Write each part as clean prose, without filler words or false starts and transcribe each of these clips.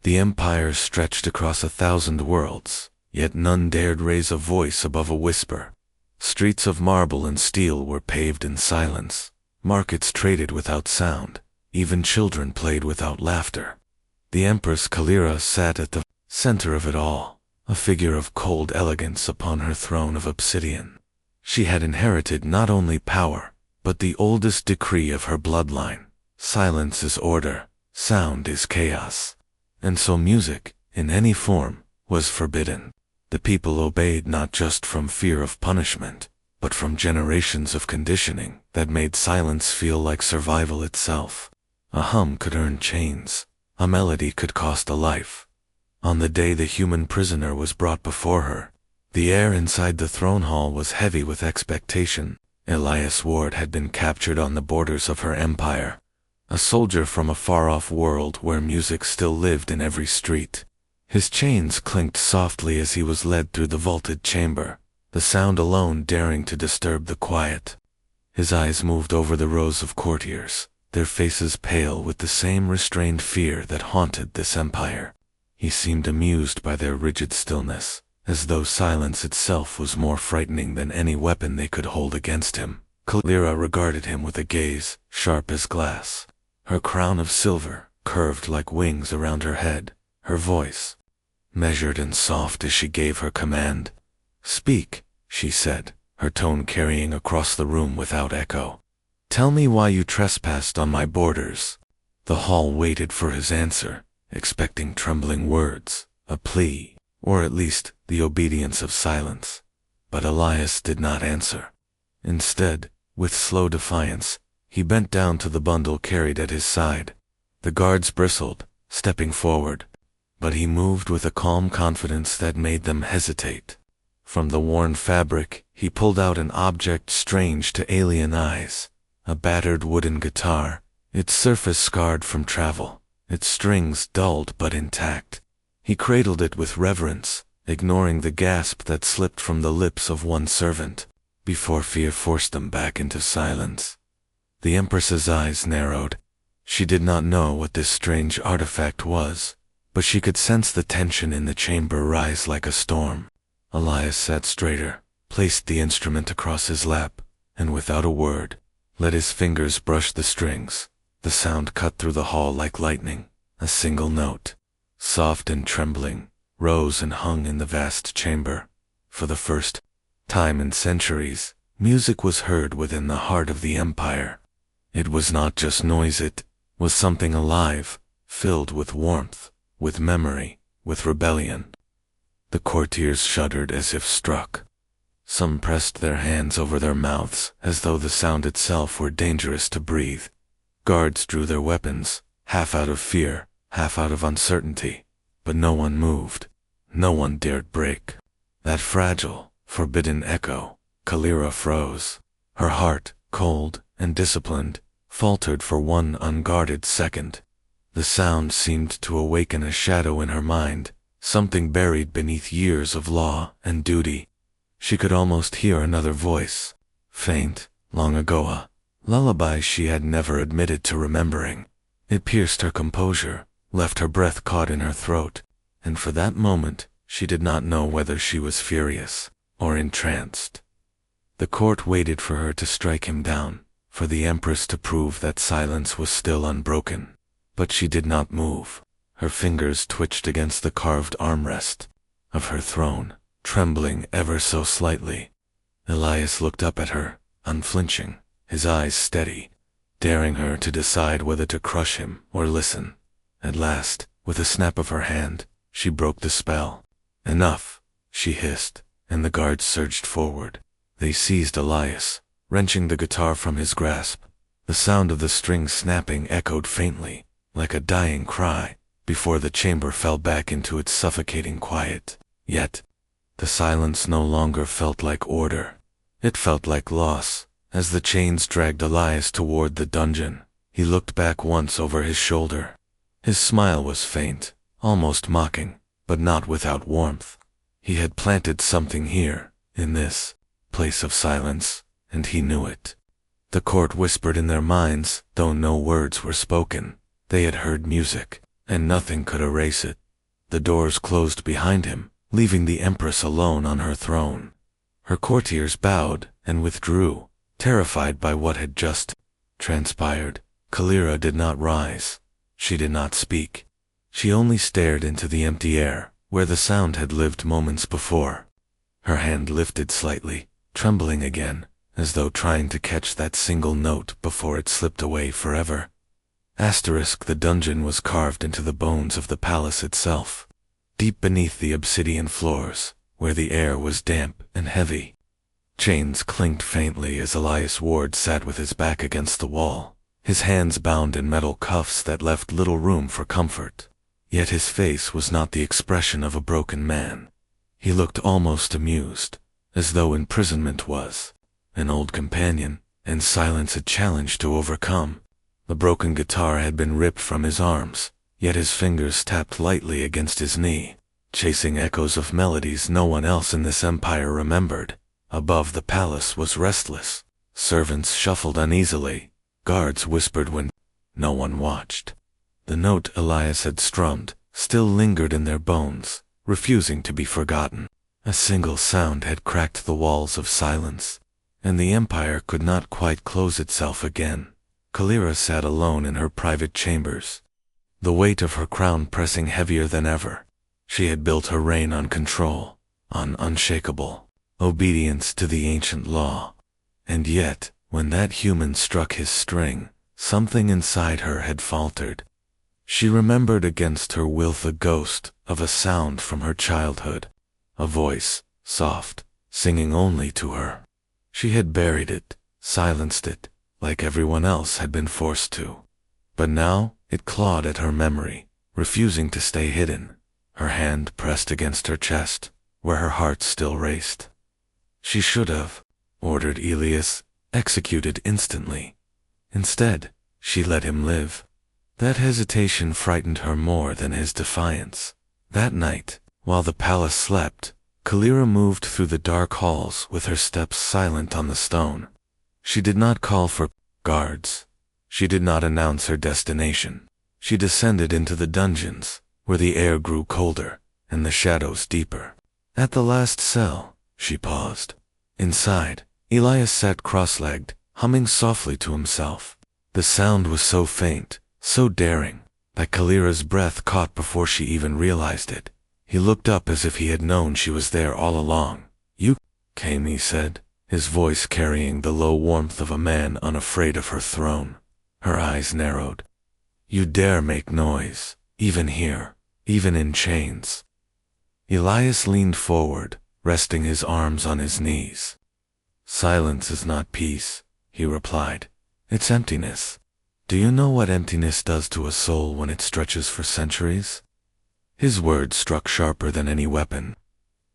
The empire stretched across 1,000 worlds, yet none dared raise a voice above a whisper. Streets of marble and steel were paved in silence. Markets traded without sound. Even children played without laughter. The Empress Kaelira sat at the center of it all, a figure of cold elegance upon her throne of obsidian. She had inherited not only power, but the oldest decree of her bloodline. Silence is order, sound is chaos. And so music, in any form, was forbidden. The people obeyed not just from fear of punishment, but from generations of conditioning that made silence feel like survival itself. A hum could earn chains. A melody could cost a life. On the day the human prisoner was brought before her, the air inside the throne hall was heavy with expectation. Elias Ward had been captured on the borders of her empire, a soldier from a far-off world where music still lived in every street. His chains clinked softly as he was led through the vaulted chamber, the sound alone daring to disturb the quiet. His eyes moved over the rows of courtiers, their faces pale with the same restrained fear that haunted this empire. He seemed amused by their rigid stillness, as though silence itself was more frightening than any weapon they could hold against him. Kaelira regarded him with a gaze sharp as glass. Her crown of silver curved like wings around her head, her voice measured and soft as she gave her command. "Speak," she said, her tone carrying across the room without echo. "Tell me why you trespassed on my borders." The hall waited for his answer, expecting trembling words, a plea, or at least the obedience of silence. But Elias did not answer. Instead, with slow defiance, he bent down to the bundle carried at his side. The guards bristled, stepping forward, but he moved with a calm confidence that made them hesitate. From the worn fabric, he pulled out an object strange to alien eyes, a battered wooden guitar, its surface scarred from travel, its strings dulled but intact. He cradled it with reverence, ignoring the gasp that slipped from the lips of one servant, before fear forced them back into silence. The Empress's eyes narrowed. She did not know what this strange artifact was, but she could sense the tension in the chamber rise like a storm. Elias sat straighter, placed the instrument across his lap, and without a word, let his fingers brush the strings. The sound cut through the hall like lightning. A single note, soft and trembling, rose and hung in the vast chamber. For the first time in centuries, music was heard within the heart of the empire. It was not just noise, it was something alive, filled with warmth, with memory, with rebellion. The courtiers shuddered as if struck. Some pressed their hands over their mouths as though the sound itself were dangerous to breathe. Guards drew their weapons, half out of fear, half out of uncertainty, but no one moved. No one dared break. That fragile, forbidden echo, Kaelira froze. Her heart, cold and disciplined, faltered for one unguarded second. The sound seemed to awaken a shadow in her mind, something buried beneath years of law and duty. She could almost hear another voice, faint, long ago, a lullaby she had never admitted to remembering. It pierced her composure, left her breath caught in her throat, and for that moment she did not know whether she was furious or entranced. The court waited for her to strike him down, for the Empress to prove that silence was still unbroken. But she did not move. Her fingers twitched against the carved armrest of her throne, trembling ever so slightly. Elias looked up at her, unflinching, his eyes steady, daring her to decide whether to crush him or listen. At last, with a snap of her hand, she broke the spell. "Enough," she hissed, and the guards surged forward. They seized Elias, wrenching the guitar from his grasp. The sound of the strings snapping echoed faintly, like a dying cry, before the chamber fell back into its suffocating quiet. Yet, the silence no longer felt like order. It felt like loss. As the chains dragged Elias toward the dungeon, he looked back once over his shoulder. His smile was faint, almost mocking, but not without warmth. He had planted something here, in this place of silence, and he knew it. The court whispered in their minds, though no words were spoken. They had heard music, and nothing could erase it. The doors closed behind him, leaving the Empress alone on her throne. Her courtiers bowed and withdrew, terrified by what had just transpired. Kaelira did not rise. She did not speak. She only stared into the empty air, where the sound had lived moments before. Her hand lifted slightly, trembling again, as though trying to catch that single note before it slipped away forever. The dungeon was carved into the bones of the palace itself, deep beneath the obsidian floors, where the air was damp and heavy. Chains clinked faintly as Elias Ward sat with his back against the wall, his hands bound in metal cuffs that left little room for comfort. Yet his face was not the expression of a broken man. He looked almost amused, as though imprisonment was an old companion, and silence a challenge to overcome. The broken guitar had been ripped from his arms, yet his fingers tapped lightly against his knee, chasing echoes of melodies no one else in this empire remembered. Above, the palace was restless. Servants shuffled uneasily. Guards whispered when no one watched. The note Elias had strummed still lingered in their bones, refusing to be forgotten. A single sound had cracked the walls of silence, and the empire could not quite close itself again. Kaelira sat alone in her private chambers, the weight of her crown pressing heavier than ever. She had built her reign on control, on unshakable obedience to the ancient law. And yet, when that human struck his string, something inside her had faltered. She remembered against her will the ghost of a sound from her childhood, a voice, soft, singing only to her. She had buried it, silenced it, like everyone else had been forced to. But now it clawed at her memory, refusing to stay hidden. Her hand pressed against her chest, where her heart still raced. She should have ordered Elias executed instantly. Instead, she let him live. That hesitation frightened her more than his defiance. That night, while the palace slept, Kaelira moved through the dark halls with her steps silent on the stone. She did not call for guards. She did not announce her destination. She descended into the dungeons, where the air grew colder and the shadows deeper. At the last cell, she paused. Inside, Elias sat cross-legged, humming softly to himself. The sound was so faint, so daring, that Kaelira's breath caught before she even realized it. He looked up as if he had known she was there all along. "You came," he said, his voice carrying the low warmth of a man unafraid of her throne. Her eyes narrowed. "You dare make noise, even here, even in chains." Elias leaned forward, resting his arms on his knees. "Silence is not peace," he replied. "It's emptiness. Do you know what emptiness does to a soul when it stretches for centuries?" His words struck sharper than any weapon.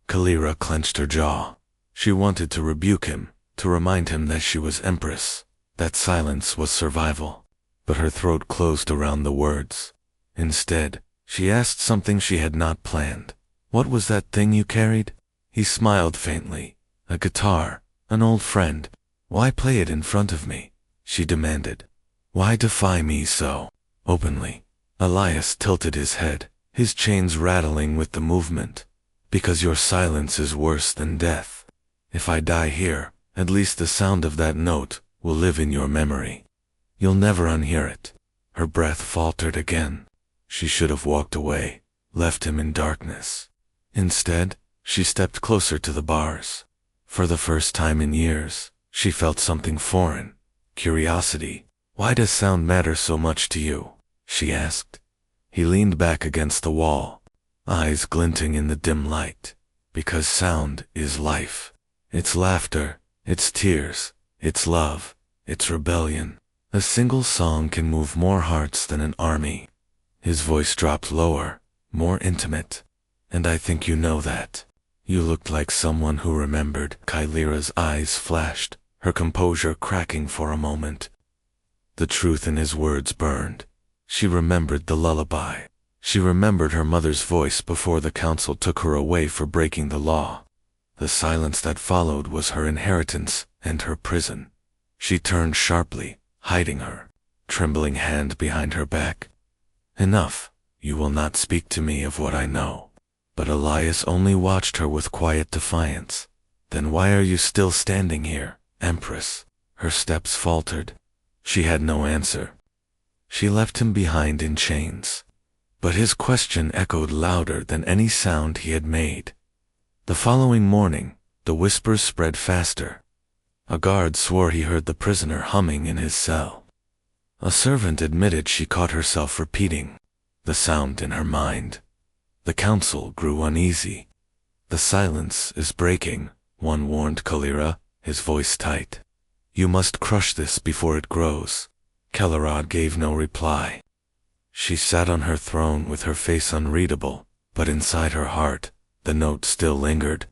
Kaelira clenched her jaw. She wanted to rebuke him, to remind him that she was Empress, that silence was survival. But her throat closed around the words. Instead, she asked something she had not planned. "What was that thing you carried?" He smiled faintly. "A guitar, an old friend. Why play it in front of me?" she demanded. "Why defy me so openly?" Elias tilted his head, his chains rattling with the movement. "Because your silence is worse than death. If I die here, at least the sound of that note will live in your memory. You'll never unhear it." Her breath faltered again. She should have walked away, left him in darkness. Instead, she stepped closer to the bars. For the first time in years, she felt something foreign. Curiosity. "Why does sound matter so much to you?" she asked. He leaned back against the wall, eyes glinting in the dim light. "Because sound is life. It's laughter, it's tears, it's love, it's rebellion. A single song can move more hearts than an army." His voice dropped lower, more intimate. "And I think you know that." "You looked like someone who remembered." Kaelira's eyes flashed, her composure cracking for a moment. The truth in his words burned. She remembered the lullaby. She remembered her mother's voice before the council took her away for breaking the law. The silence that followed was her inheritance and her prison. She turned sharply, hiding her trembling hand behind her back. "Enough," You will not speak to me of what I know. But Elias only watched her with quiet defiance. Then why are you still standing here, Empress? Her steps faltered. She had no answer. She left him behind in chains. But his question echoed louder than any sound he had made. The following morning, the whispers spread faster. A guard swore he heard the prisoner humming in his cell. A servant admitted she caught herself repeating the sound in her mind. The council grew uneasy. The silence is breaking, one warned kaelira, his voice tight. You must crush this before it grows. Kaelira gave no reply. She sat on her throne with her face unreadable, but inside her heart, the note still lingered.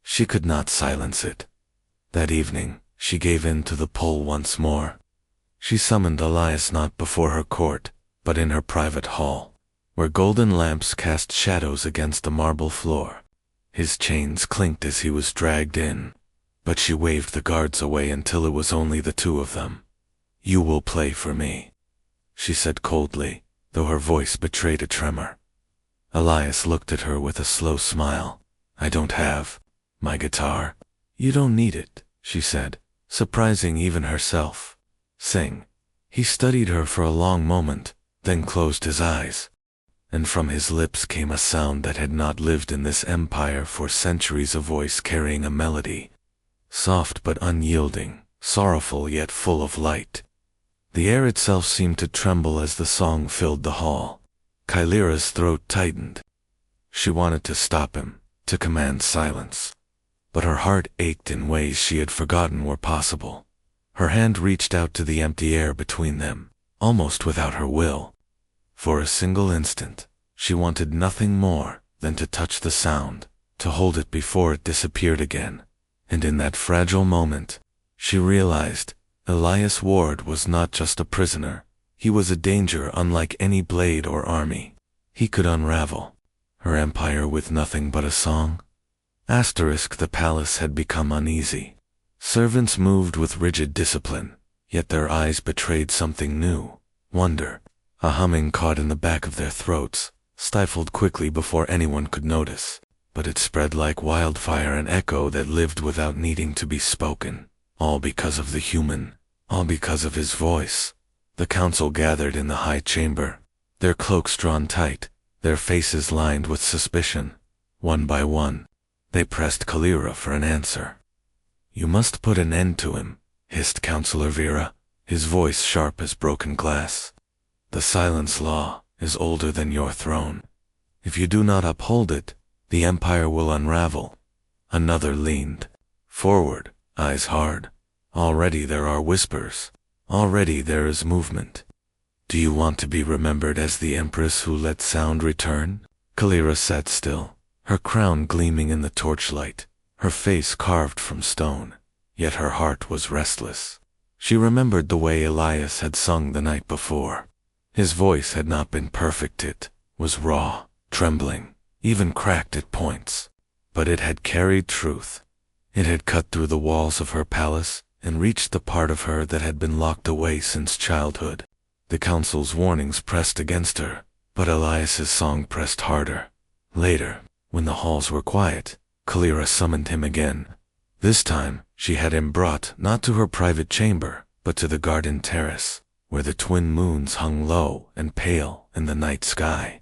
She could not silence it. That evening, she gave in to the pull once more. She summoned Elias not before her court, but in her private hall, where golden lamps cast shadows against the marble floor. His chains clinked as he was dragged in, but she waved the guards away until it was only the two of them. You will play for me, she said coldly, though her voice betrayed a tremor. Elias looked at her with a slow smile. I don't have my guitar. You don't need it, she said, surprising even herself. Sing. He studied her for a long moment, then closed his eyes. And from his lips came a sound that had not lived in this empire for centuries, a voice carrying a melody. Soft but unyielding, sorrowful yet full of light. The air itself seemed to tremble as the song filled the hall. Kaelira's throat tightened. She wanted to stop him, to command silence. But her heart ached in ways she had forgotten were possible. Her hand reached out to the empty air between them, almost without her will. For a single instant, she wanted nothing more than to touch the sound, to hold it before it disappeared again. And in that fragile moment, she realized Elias Ward was not just a prisoner. He was a danger unlike any blade or army. He could unravel her empire with nothing but a song. The palace had become uneasy. Servants moved with rigid discipline, yet their eyes betrayed something new, wonder. A humming caught in the back of their throats, stifled quickly before anyone could notice, but it spread like wildfire, an echo that lived without needing to be spoken. All because of the human, all because of his voice. The council gathered in the high chamber, their cloaks drawn tight, their faces lined with suspicion. One by one, they pressed kaelira for an answer. You must put an end to him, hissed Councillor Vera, his voice sharp as broken glass. The silence law is older than your throne. If you do not uphold it, the empire will unravel. Another leaned forward, eyes hard. Already there are whispers. Already there is movement. Do you want to be remembered as the Empress who let sound return? Kaelira sat still, her crown gleaming in the torchlight, her face carved from stone, yet her heart was restless. She remembered the way Elias had sung the night before. His voice had not been perfect, it was raw, trembling, even cracked at points. But it had carried truth. It had cut through the walls of her palace and reached the part of her that had been locked away since childhood. The council's warnings pressed against her, but Elias's song pressed harder. Later, when the halls were quiet, kaelira summoned him again. This time, she had him brought not to her private chamber, but to the garden terrace, where the twin moons hung low and pale in the night sky.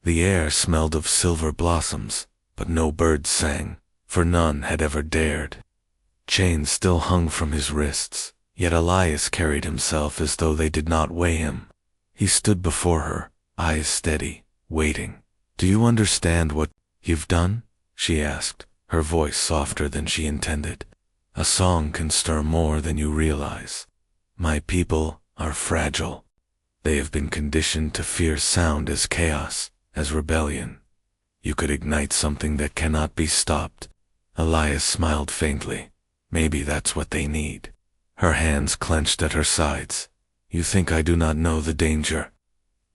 The air smelled of silver blossoms, but no birds sang, for none had ever dared. Chains still hung from his wrists, yet Elias carried himself as though they did not weigh him. He stood before her, eyes steady, waiting. Do you understand what you've done? She asked, her voice softer than she intended. A song can stir more than you realize. My people are fragile. They have been conditioned to fear sound as chaos, as rebellion. You could ignite something that cannot be stopped. Elias smiled faintly. Maybe that's what they need. Her hands clenched at her sides. You think I do not know the danger?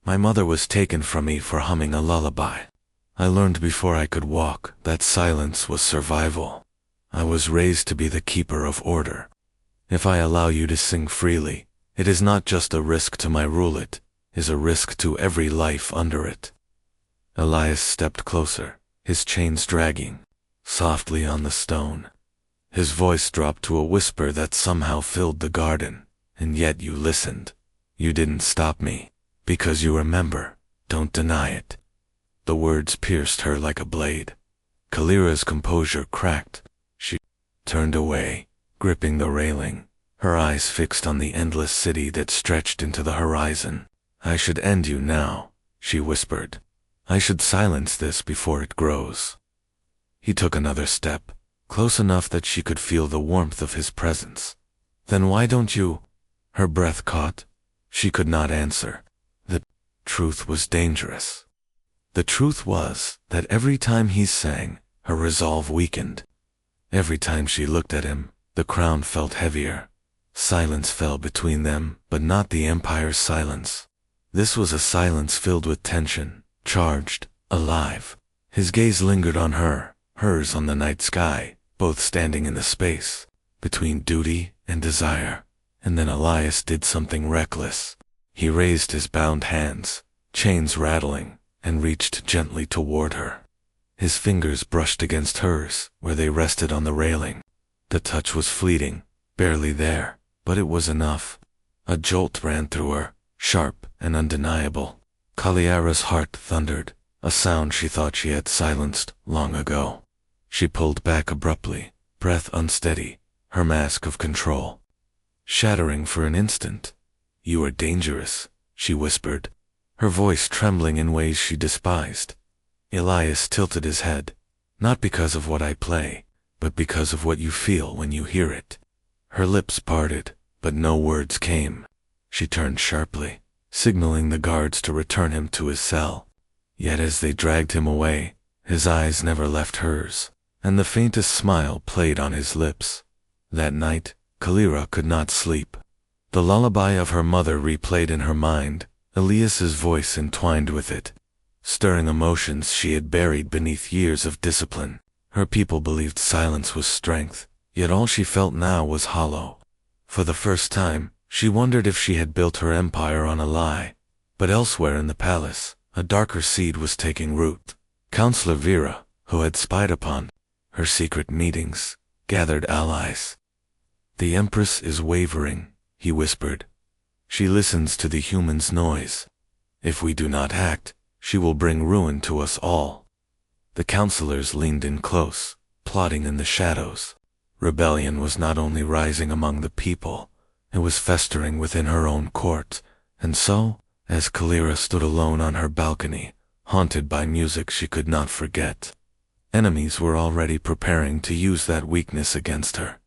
My mother was taken from me for humming a lullaby. I learned before I could walk that silence was survival. I was raised to be the keeper of order. If I allow you to sing freely, it is not just a risk to my rule, is a risk to every life under it. Elias stepped closer, his chains dragging softly on the stone. His voice dropped to a whisper that somehow filled the garden. And yet you listened. You didn't stop me. Because you remember. Don't deny it. The words pierced her like a blade. Kaelira's composure cracked. She turned away, gripping the railing, her eyes fixed on the endless city that stretched into the horizon. I should end you now, she whispered. I should silence this before it grows. He took another step, close enough that she could feel the warmth of his presence. Then why don't you? Her breath caught. She could not answer. The truth was dangerous. The truth was that every time he sang, her resolve weakened. Every time she looked at him, the crown felt heavier. Silence fell between them, but not the Empire's silence. This was a silence filled with tension, charged, alive. His gaze lingered on her, hers on the night sky, both standing in the space between duty and desire. And then Elias did something reckless. He raised his bound hands, chains rattling, and reached gently toward her. His fingers brushed against hers, where they rested on the railing. The touch was fleeting, barely there, but it was enough. A jolt ran through her, sharp and undeniable. Kaelira's heart thundered, a sound she thought she had silenced long ago. She pulled back abruptly, breath unsteady, her mask of control shattering for an instant. You are dangerous, she whispered, her voice trembling in ways she despised. Elias tilted his head, not because of what I play, but because of what you feel when you hear it. Her lips parted, but no words came. She turned sharply, signaling the guards to return him to his cell. Yet as they dragged him away, his eyes never left hers, and the faintest smile played on his lips. That night, Kaelira could not sleep. The lullaby of her mother replayed in her mind, Elias's voice entwined with it, stirring emotions she had buried beneath years of discipline. Her people believed silence was strength, yet all she felt now was hollow. For the first time, she wondered if she had built her empire on a lie. But elsewhere in the palace, a darker seed was taking root. Counselor Vera, who had spied upon her secret meetings, gathered allies. The Empress is wavering, he whispered. She listens to the humans' noise. If we do not act, she will bring ruin to us all. The counselors leaned in close, plotting in the shadows. Rebellion was not only rising among the people, it was festering within her own court. And so, as Kaelira stood alone on her balcony, haunted by music she could not forget, enemies were already preparing to use that weakness against her.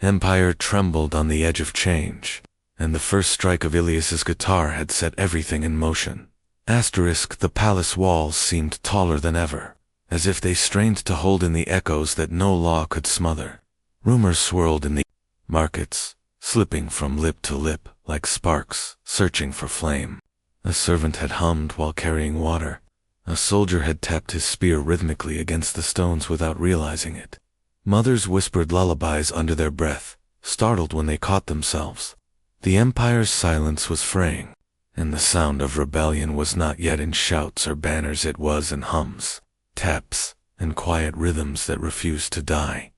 The Empire trembled on the edge of change, and the first strike of Elias's guitar had set everything in motion. The palace walls seemed taller than ever, as if they strained to hold in the echoes that no law could smother. Rumors swirled in the markets, slipping from lip to lip like sparks searching for flame. A servant had hummed while carrying water. A soldier had tapped his spear rhythmically against the stones without realizing it. Mothers whispered lullabies under their breath, startled when they caught themselves. The Empire's silence was fraying, and the sound of rebellion was not yet in shouts or banners, it was in hums, taps, and quiet rhythms that refused to die.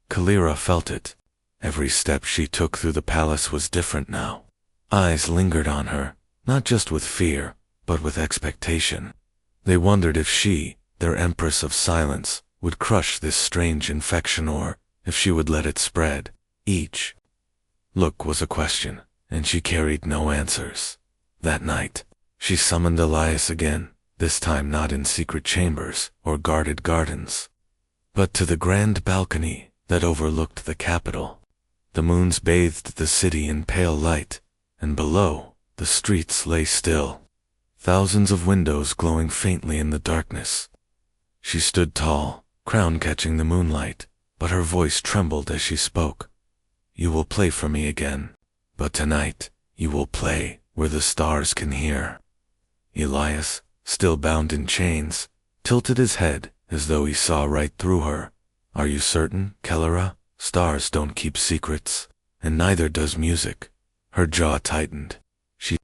Kaelira felt it. Every step she took through the palace was different now. Eyes lingered on her, not just with fear, but with expectation. They wondered if she, their Empress of Silence, would crush this strange infection, or if she would let it spread. Each look was a question, and she carried no answers. That night, she summoned Elias again, this time not in secret chambers or guarded gardens, but to the grand balcony that overlooked the capital. The moons bathed the city in pale light, and below, the streets lay still, thousands of windows glowing faintly in the darkness. She stood tall, crown catching the moonlight, but her voice trembled as she spoke. You will play for me again, but tonight, you will play where the stars can hear. Elias, still bound in chains, tilted his head as though he saw right through her. Are you certain, Kaelira? Stars don't keep secrets, and neither does music. Her jaw tightened. She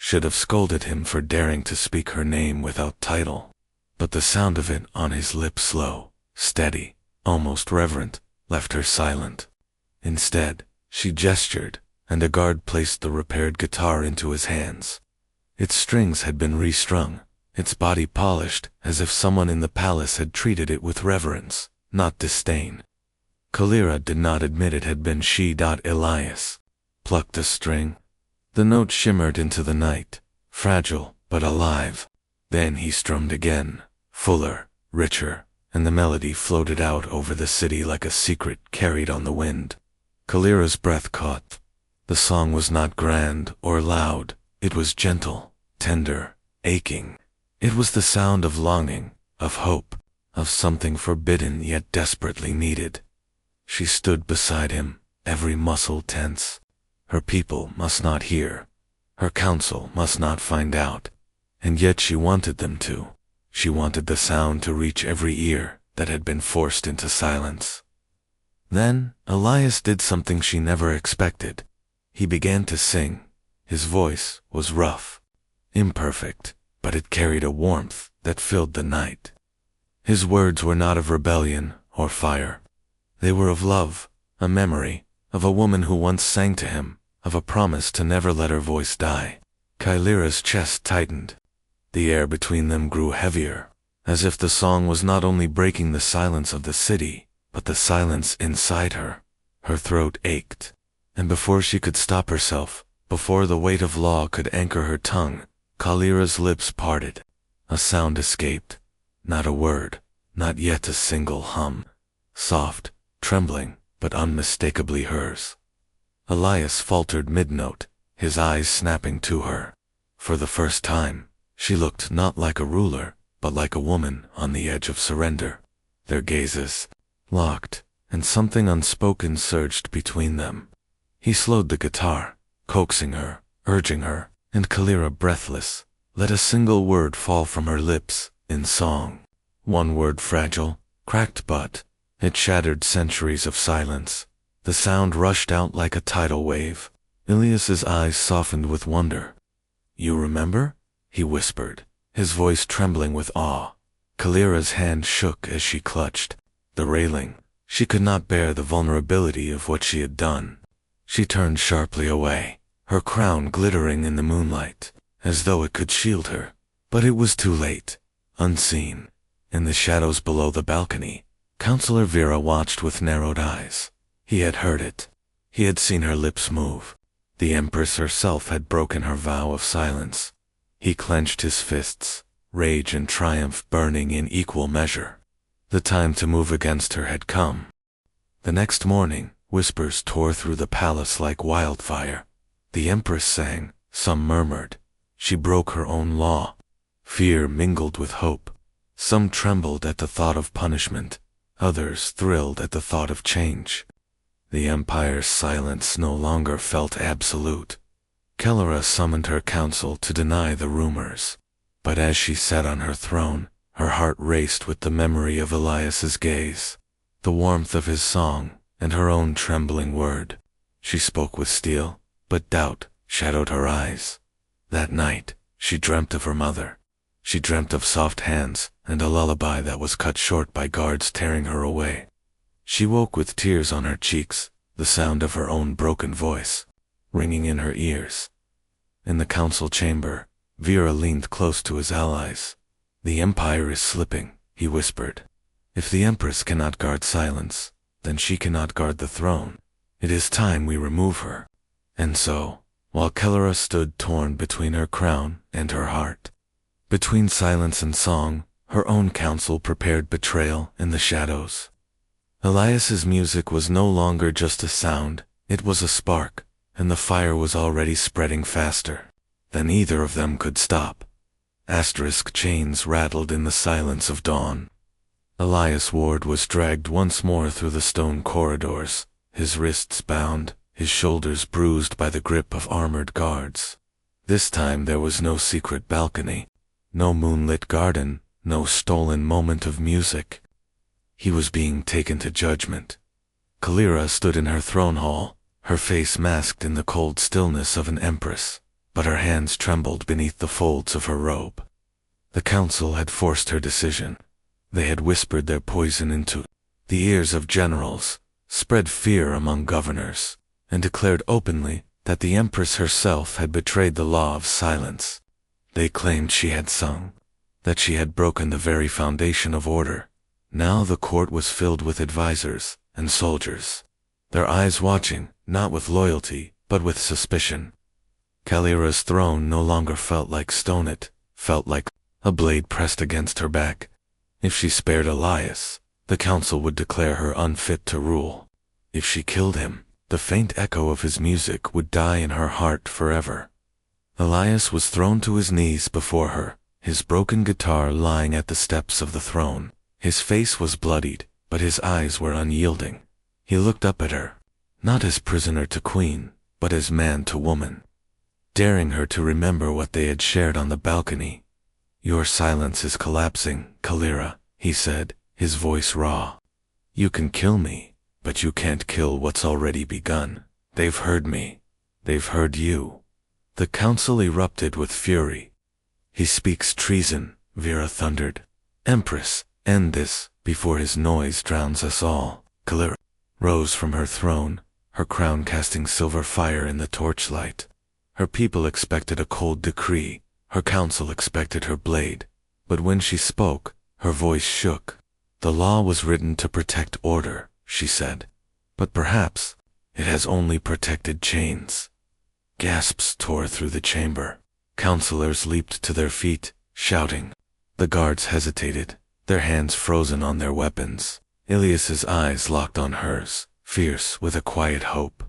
should have scolded him for daring to speak her name without title. But the sound of it on his lips, slow, steady, almost reverent, left her silent. Instead, she gestured, and a guard placed the repaired guitar into his hands. Its strings had been restrung, its body polished, as if someone in the palace had treated it with reverence, not disdain. Kaelira did not admit it had been she. Elias plucked a string. The note shimmered into the night, fragile but alive. Then he strummed again, fuller, richer, and the melody floated out over the city like a secret carried on the wind. Kaelira's breath caught. The song was not grand or loud, it was gentle, tender, aching. It was the sound of longing, of hope, of something forbidden yet desperately needed. She stood beside him, every muscle tense. Her people must not hear. Her council must not find out. And yet she wanted them to. She wanted the sound to reach every ear that had been forced into silence. Then, Elias did something she never expected. He began to sing. His voice was rough, imperfect, but it carried a warmth that filled the night. His words were not of rebellion or fire. They were of love, a memory, of a woman who once sang to him, of a promise to never let her voice die. Kaelira's chest tightened. The air between them grew heavier, as if the song was not only breaking the silence of the city, but the silence inside her. Her throat ached, and before she could stop herself, before the weight of law could anchor her tongue, Kaelira's lips parted. A sound escaped. Not a word, not yet a single hum. Soft, trembling, but unmistakably hers. Elias faltered mid-note, his eyes snapping to her. For the first time, she looked not like a ruler, but like a woman on the edge of surrender. Their gazes locked, and something unspoken surged between them. He slowed the guitar, coaxing her, urging her, and Kaelira, breathless, let a single word fall from her lips, in song. One word, fragile, cracked, but it shattered centuries of silence. The sound rushed out like a tidal wave. Elias's eyes softened with wonder. "You remember?" he whispered, his voice trembling with awe. Kaelira's hand shook as she clutched the railing. She could not bear the vulnerability of what she had done. She turned sharply away, her crown glittering in the moonlight, as though it could shield her. But it was too late. Unseen, in the shadows below the balcony, Counselor Vera watched with narrowed eyes. He had heard it. He had seen her lips move. The Empress herself had broken her vow of silence. He clenched his fists, rage and triumph burning in equal measure. The time to move against her had come. The next morning, whispers tore through the palace like wildfire. The Empress sang, some murmured. She broke her own law. Fear mingled with hope. Some trembled at the thought of punishment. Others thrilled at the thought of change. The Empire's silence no longer felt absolute. Kaelira summoned her council to deny the rumors. But as she sat on her throne, her heart raced with the memory of Elias's gaze, the warmth of his song, and her own trembling word. She spoke with steel, but doubt shadowed her eyes. That night, she dreamt of her mother. She dreamt of soft hands and a lullaby that was cut short by guards tearing her away. She woke with tears on her cheeks, the sound of her own broken voice ringing in her ears. In the council chamber, Vera leaned close to his allies. "The Empire is slipping," he whispered. "If the Empress cannot guard silence, then she cannot guard the throne. It is time we remove her." And so, while Kaelira stood torn between her crown and her heart, between silence and song, her own council prepared betrayal in the shadows. Elias's music was no longer just a sound, it was a spark, and the fire was already spreading faster than either of them could stop. Asterisk chains rattled in the silence of dawn. Elias Ward was dragged once more through the stone corridors, his wrists bound, his shoulders bruised by the grip of armored guards. This time there was no secret balcony, no moonlit garden, no stolen moment of music. He was being taken to judgment. Kaelira stood in her throne hall, her face masked in the cold stillness of an empress. but her hands trembled beneath the folds of her robe. The council had forced her decision. They had whispered their poison into the ears of generals, spread fear among governors, and declared openly that the Empress herself had betrayed the law of silence. They claimed she had sung, that she had broken the very foundation of order. Now the court was filled with advisors and soldiers, their eyes watching, not with loyalty, but with suspicion. Kaelira's throne no longer felt like stone, it felt like a blade pressed against her back. If she spared Elias, the council would declare her unfit to rule. If she killed him, the faint echo of his music would die in her heart forever. Elias was thrown to his knees before her, his broken guitar lying at the steps of the throne. His face was bloodied, but his eyes were unyielding. He looked up at her, not as prisoner to queen, but as man to woman, daring her to remember what they had shared on the balcony. "Your silence is collapsing, kaelira," he said, his voice raw. "You can kill me, but you can't kill what's already begun. They've heard me. They've heard you." The council erupted with fury. "He speaks treason," Vera thundered. "Empress, end this, before his noise drowns us all." Kaelira rose from her throne, her crown casting silver fire in the torchlight. Her people expected a cold decree, her council expected her blade. But when she spoke, her voice shook. "The law was written to protect order," she said. "But perhaps it has only protected chains." Gasps tore through the chamber. Councilors leaped to their feet, shouting. The guards hesitated, their hands frozen on their weapons. Elias's eyes locked on hers, fierce with a quiet hope.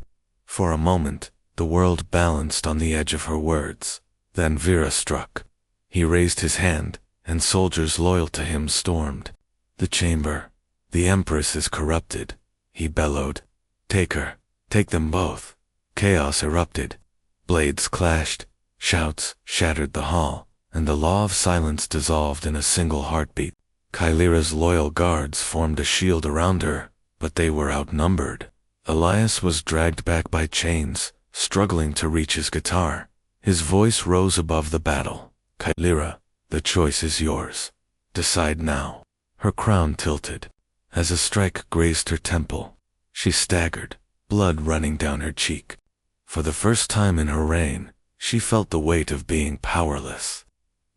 For a moment, the world balanced on the edge of her words. Then Vera struck. He raised his hand, and soldiers loyal to him stormed. "The chamber. The Empress is corrupted," he bellowed. "Take her. Take them both." Chaos erupted. Blades clashed. Shouts shattered the hall, and the law of silence dissolved in a single heartbeat. Kaelira's loyal guards formed a shield around her, but they were outnumbered. Elias was dragged back by chains, struggling to reach his guitar. His voice rose above the battle. "Kaelira, the choice is yours. Decide now." Her crown tilted, as a strike grazed her temple. She staggered, blood running down her cheek. For the first time in her reign, she felt the weight of being powerless.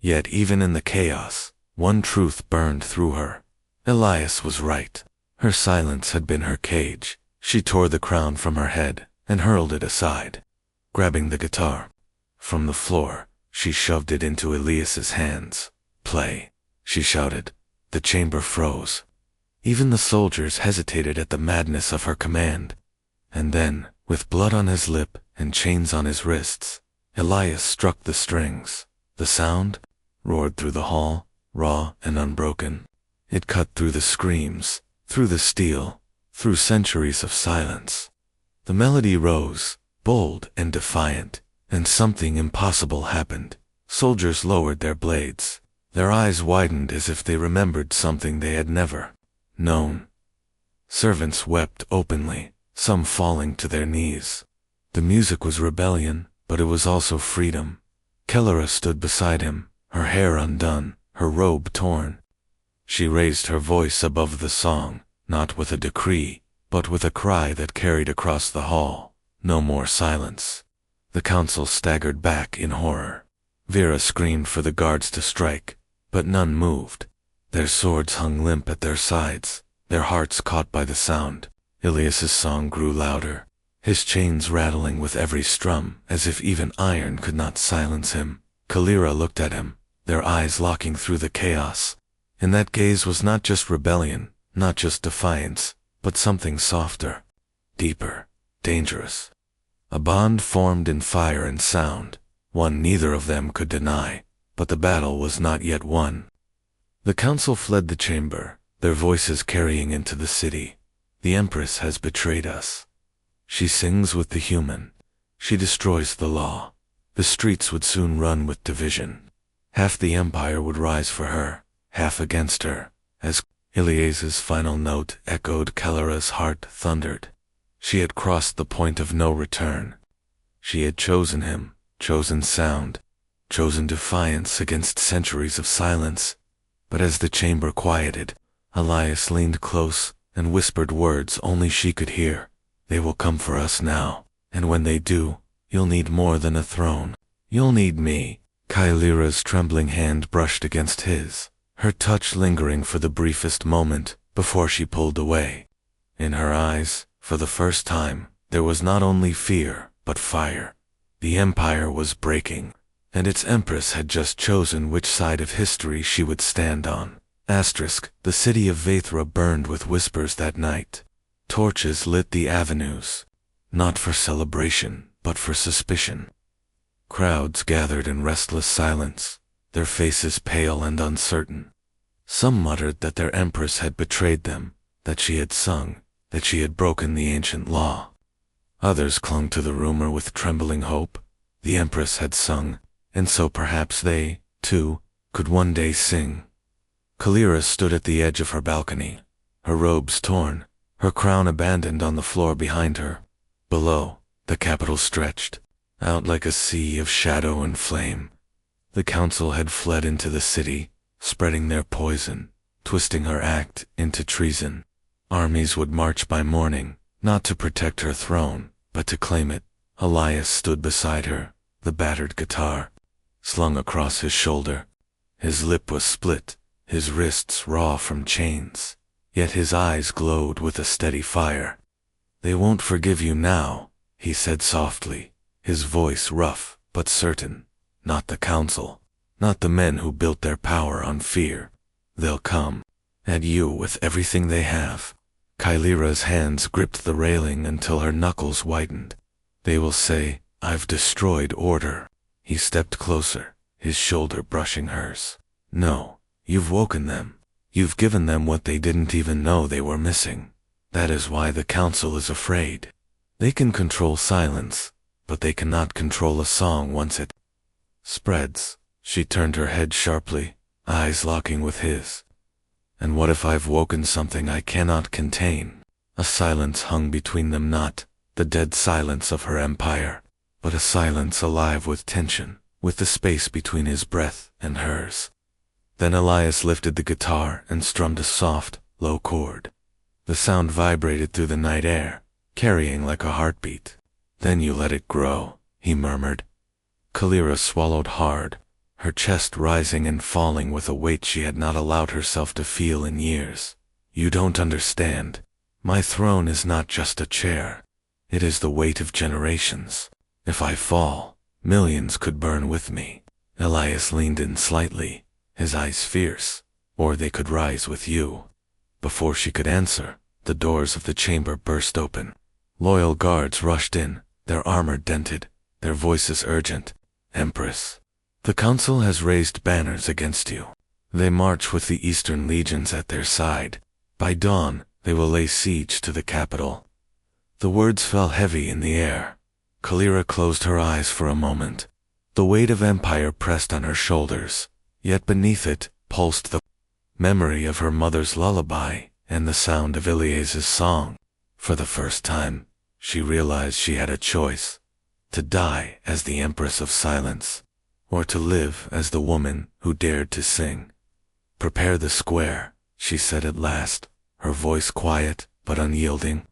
Yet even in the chaos, one truth burned through her. Elias was right. Her silence had been her cage. She tore the crown from her head and hurled it aside. Grabbing the guitar from the floor, she shoved it into Elias's hands. "Play," she shouted. The chamber froze. Even the soldiers hesitated at the madness of her command. And then, with blood on his lip and chains on his wrists, Elias struck the strings. The sound roared through the hall, raw and unbroken. It cut through the screams, through the steel, through centuries of silence. The melody rose, bold and defiant, and something impossible happened. Soldiers lowered their blades. Their eyes widened as if they remembered something they had never known. Servants wept openly, some falling to their knees. The music was rebellion, but it was also freedom. Kaelira stood beside him, her hair undone, her robe torn. She raised her voice above the song, not with a decree, but with a cry that carried across the hall. No more silence. The council staggered back in horror. Vera screamed for the guards to strike, but none moved. Their swords hung limp at their sides, their hearts caught by the sound. Elias's song grew louder, his chains rattling with every strum, as if even iron could not silence him. Kaelira looked at him, their eyes locking through the chaos. In that gaze was not just rebellion, not just defiance, but something softer, deeper, dangerous. A bond formed in fire and sound, one neither of them could deny, but the battle was not yet won. The council fled the chamber, their voices carrying into the city. "The Empress has betrayed us. She sings with the human. She destroys the law. The streets would soon run with division. Half the empire would rise for her, half against her." As Elias's final note echoed, Kaelira's heart thundered. She had crossed the point of no return. She had chosen him, chosen sound, chosen defiance against centuries of silence. But as the chamber quieted, Elias leaned close and whispered words only she could hear. They will come for us now, and when they do, you'll need more than a throne. You'll need me. Kaelira's trembling hand brushed against his, her touch lingering for the briefest moment before she pulled away. In her eyes, for the first time, there was not only fear, but fire. The empire was breaking, and its empress had just chosen which side of history she would stand on. The city of Vaethra burned with whispers that night. Torches lit the avenues, not for celebration, but for suspicion. Crowds gathered in restless silence, their faces pale and uncertain. Some muttered that their empress had betrayed them, that she had sung, that she had broken the ancient law. Others clung to the rumor with trembling hope. The empress had sung, and so perhaps they, too, could one day sing. Kaelira stood at the edge of her balcony, her robes torn, her crown abandoned on the floor behind her. Below, the capital stretched out like a sea of shadow and flame. The council had fled into the city, spreading their poison, twisting her act into treason. Armies would march by morning, not to protect her throne, but to claim it. Elias stood beside her, the battered guitar slung across his shoulder. His lip was split, his wrists raw from chains, yet his eyes glowed with a steady fire. "They won't forgive you now," he said softly, his voice rough but certain. "Not the council, not the men who built their power on fear. They'll come at you with everything they have." Kaelira's hands gripped the railing until her knuckles whitened. "They will say, 'I've destroyed order.'" He stepped closer, his shoulder brushing hers. "No, you've woken them. You've given them what they didn't even know they were missing. That is why the council is afraid. They can control silence, but they cannot control a song once it spreads." She turned her head sharply, eyes locking with his. "And what if I've woken something I cannot contain?" A silence hung between them, not the dead silence of her empire, but a silence alive with tension, with the space between his breath and hers. Then Elias lifted the guitar and strummed a soft, low chord. The sound vibrated through the night air, carrying like a heartbeat. "Then you let it grow," he murmured. Kaelira swallowed hard, her chest rising and falling with a weight she had not allowed herself to feel in years. "You don't understand. My throne is not just a chair. It is the weight of generations. If I fall, millions could burn with me." Elias leaned in slightly, his eyes fierce. "Or they could rise with you." Before she could answer, the doors of the chamber burst open. Loyal guards rushed in, their armor dented, their voices urgent. "Empress, the council has raised banners against you. They march with the eastern legions at their side. By dawn, they will lay siege to the capital." The words fell heavy in the air. Kaelira closed her eyes for a moment. The weight of empire pressed on her shoulders, yet beneath it pulsed the memory of her mother's lullaby and the sound of Elias's song. For the first time, she realized she had a choice: to die as the Empress of Silence, or to live as the woman who dared to sing. "Prepare the square," she said at last, her voice quiet but unyielding.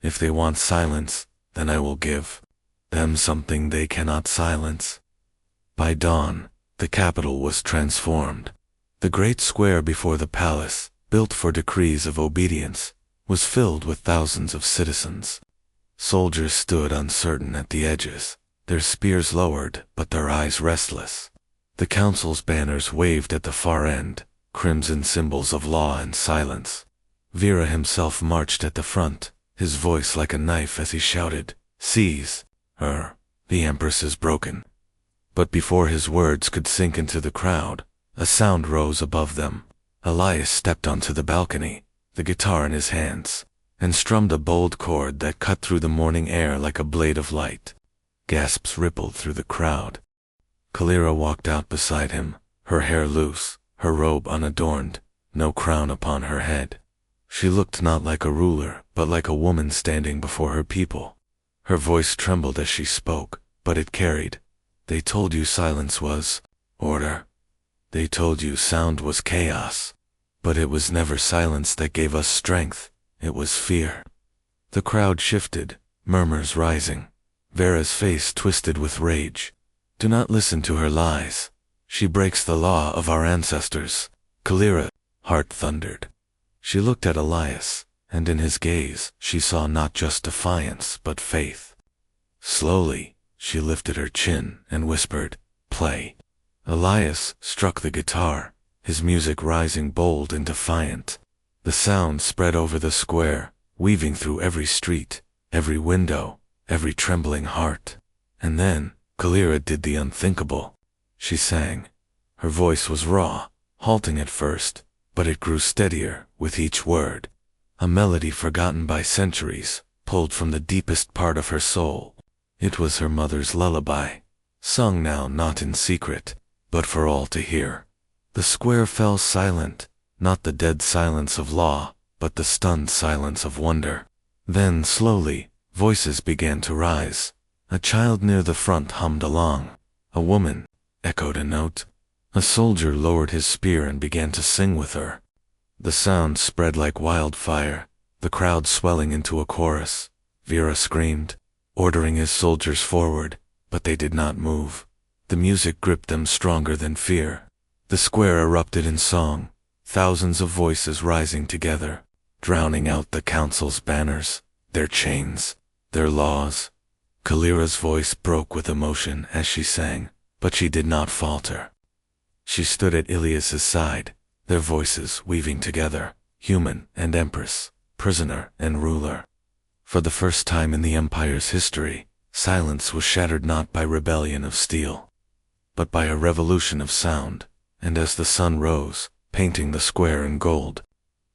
"If they want silence, then I will give them something they cannot silence." By dawn, the capital was transformed. The great square before the palace, built for decrees of obedience, was filled with thousands of citizens. Soldiers stood uncertain at the edges, their spears lowered but their eyes restless. The council's banners waved at the far end, crimson symbols of law and silence. Vera himself marched at the front, his voice like a knife as he shouted, "Seize her, the Empress is broken." But before his words could sink into the crowd, a sound rose above them. Elias stepped onto the balcony, the guitar in his hands, and strummed a bold chord that cut through the morning air like a blade of light. Gasps rippled through the crowd. Kaelira walked out beside him, her hair loose, her robe unadorned, no crown upon her head. She looked not like a ruler, but like a woman standing before her people. Her voice trembled as she spoke, but it carried They told you silence was order. They told you sound was chaos. But it was never silence that gave us strength, it was fear. The crowd shifted, murmurs rising. Vera's face twisted with rage. Do not listen to her lies. She breaks the law of our ancestors. Kaelira, heart thundered. She looked at Elias, and in his gaze she saw not just defiance but faith. Slowly, she lifted her chin and whispered, "Play." Elias struck the guitar, his music rising bold and defiant. The sound spread over the square, weaving through every street, every window, every trembling heart. And then, Kaelira did the unthinkable. She sang. Her voice was raw, halting at first, but it grew steadier with each word. A melody forgotten by centuries, pulled from the deepest part of her soul. It was her mother's lullaby, sung now not in secret, but for all to hear. The square fell silent, not the dead silence of law, but the stunned silence of wonder. Then, slowly, voices began to rise. A child near the front hummed along. A woman echoed a note. A soldier lowered his spear and began to sing with her. The sound spread like wildfire, the crowd swelling into a chorus. Vera screamed, ordering his soldiers forward, but they did not move. The music gripped them stronger than fear. The square erupted in song, thousands of voices rising together, drowning out the council's banners, their chains, their laws. Kaelira's voice broke with emotion as she sang, but she did not falter. She stood at Elias's side, their voices weaving together, human and Empress, prisoner and ruler. For the first time in the Empire's history, silence was shattered not by rebellion of steel, but by a revolution of sound, and as the sun rose, painting the square in gold,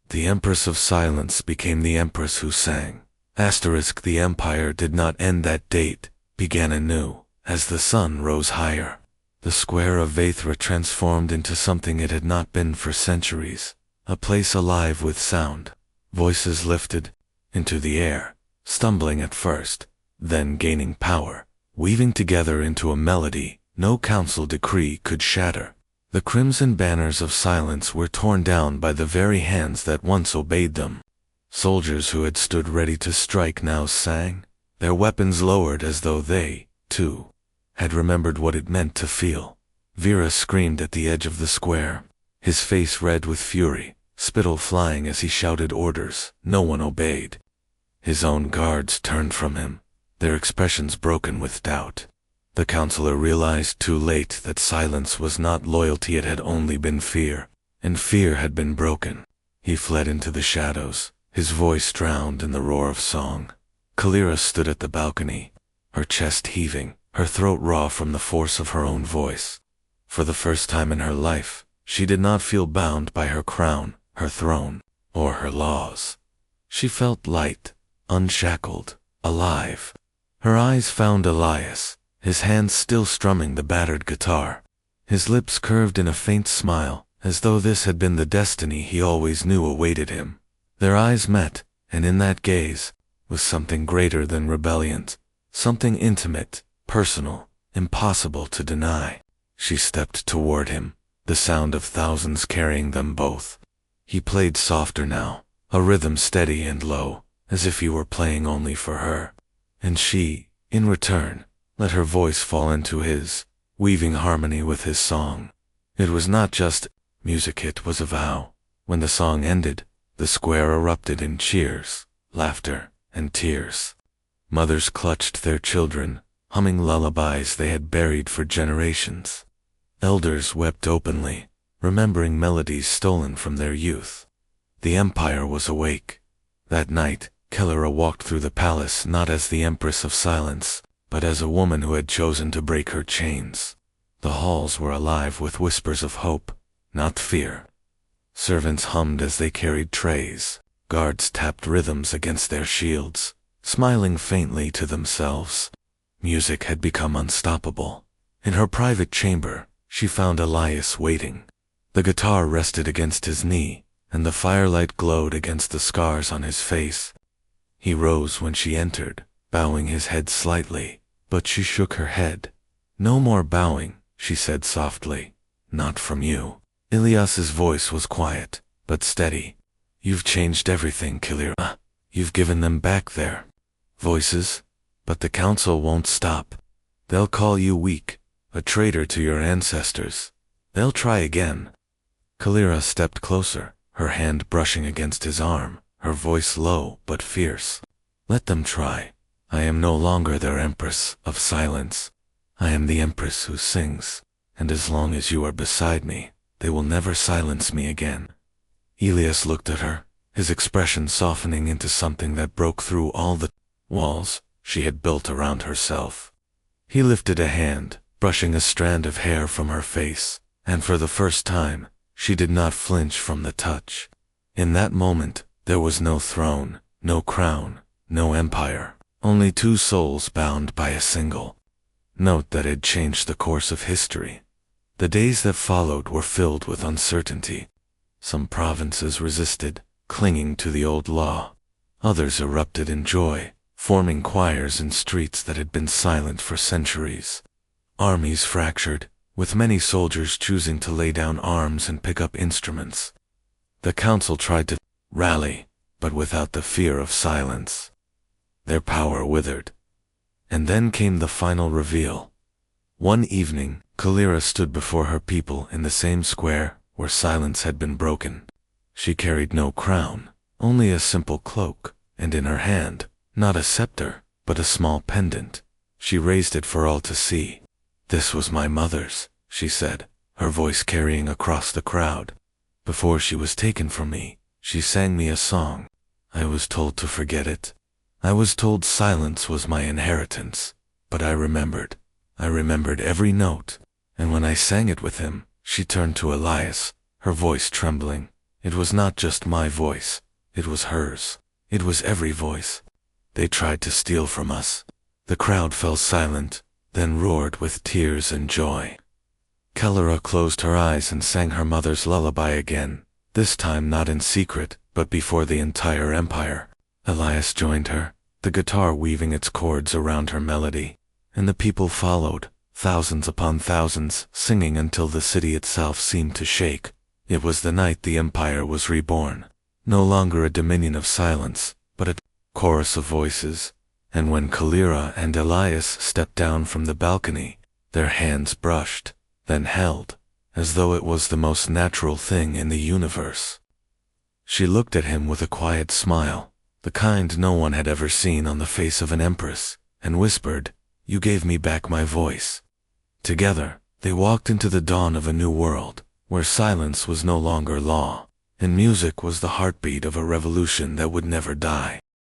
the Empress of Silence became the Empress who sang. The Empire did not end that date, began anew, as the sun rose higher. The square of Vaethra transformed into something it had not been for centuries, a place alive with sound. Voices lifted into the air, stumbling at first, then gaining power, weaving together into a melody no council decree could shatter. The crimson banners of silence were torn down by the very hands that once obeyed them. Soldiers who had stood ready to strike now sang, their weapons lowered as though they, too, had remembered what it meant to feel. Vera screamed at the edge of the square, his face red with fury, spittle flying as he shouted orders. No one obeyed. His own guards turned from him, their expressions broken with doubt. The counselor realized too late that silence was not loyalty, it had only been fear, and fear had been broken. He fled into the shadows, his voice drowned in the roar of song. Kaelira stood at the balcony, her chest heaving, her throat raw from the force of her own voice. For the first time in her life, she did not feel bound by her crown, her throne, or her laws. She felt light, unshackled, alive. Her eyes found Elias, his hands still strumming the battered guitar. His lips curved in a faint smile, as though this had been the destiny he always knew awaited him. Their eyes met, and in that gaze was something greater than rebellion, something intimate, personal, impossible to deny. She stepped toward him, the sound of thousands carrying them both. He played softer now, a rhythm steady and low, as if he were playing only for her. And she, in return, let her voice fall into his, weaving harmony with his song. It was not just music, it was a vow. When the song ended, the square erupted in cheers, laughter, and tears. Mothers clutched their children, humming lullabies they had buried for generations. Elders wept openly, remembering melodies stolen from their youth. The Empire was awake. That night, Kaelira walked through the palace not as the Empress of Silence, but as a woman who had chosen to break her chains. The halls were alive with whispers of hope, not fear. Servants hummed as they carried trays. Guards tapped rhythms against their shields, smiling faintly to themselves. Music had become unstoppable. In her private chamber, she found Elias waiting. The guitar rested against his knee, and the firelight glowed against the scars on his face. He rose when she entered, bowing his head slightly, but she shook her head. No more bowing, she said softly. Not from you. Elias's voice was quiet, but steady. You've changed everything, kaelira. You've given them back their voices, but the council won't stop. They'll call you weak, a traitor to your ancestors. They'll try again. Kaelira stepped closer, her hand brushing against his arm, her voice low but fierce. Let them try. I am no longer their empress of silence. I am the empress who sings, and as long as you are beside me, they will never silence me again. Elias looked at her, his expression softening into something that broke through all the walls she had built around herself. He lifted a hand, brushing a strand of hair from her face, and for the first time, she did not flinch from the touch. In that moment, there was no throne, no crown, no empire, only two souls bound by a single note that had changed the course of history. The days that followed were filled with uncertainty. Some provinces resisted, clinging to the old law. Others erupted in joy, forming choirs in streets that had been silent for centuries. Armies fractured, with many soldiers choosing to lay down arms and pick up instruments. The council tried to rally, but without the fear of silence. Their power withered. And then came the final reveal. One evening, kaelira stood before her people in the same square where silence had been broken. She carried no crown, only a simple cloak, and in her hand, not a scepter, but a small pendant. She raised it for all to see. This was my mother's, she said, her voice carrying across the crowd. Before she was taken from me, she sang me a song. I was told to forget it. I was told silence was my inheritance, but I remembered. I remembered every note, and when I sang it with him, she turned to Elias, her voice trembling. It was not just my voice, it was hers. It was every voice. They tried to steal from us. The crowd fell silent, then roared with tears and joy. Kaelira closed her eyes and sang her mother's lullaby again, this time not in secret, but before the entire empire. Elias joined her, the guitar weaving its chords around her melody, and the people followed, thousands upon thousands, singing until the city itself seemed to shake. It was the night the empire was reborn, no longer a dominion of silence, but a chorus of voices. And when kaelira and Elias stepped down from the balcony, their hands brushed, then held, as though it was the most natural thing in the universe. She looked at him with a quiet smile, the kind no one had ever seen on the face of an empress, and whispered, "You gave me back my voice." Together, they walked into the dawn of a new world, where silence was no longer law, and music was the heartbeat of a revolution that would never die.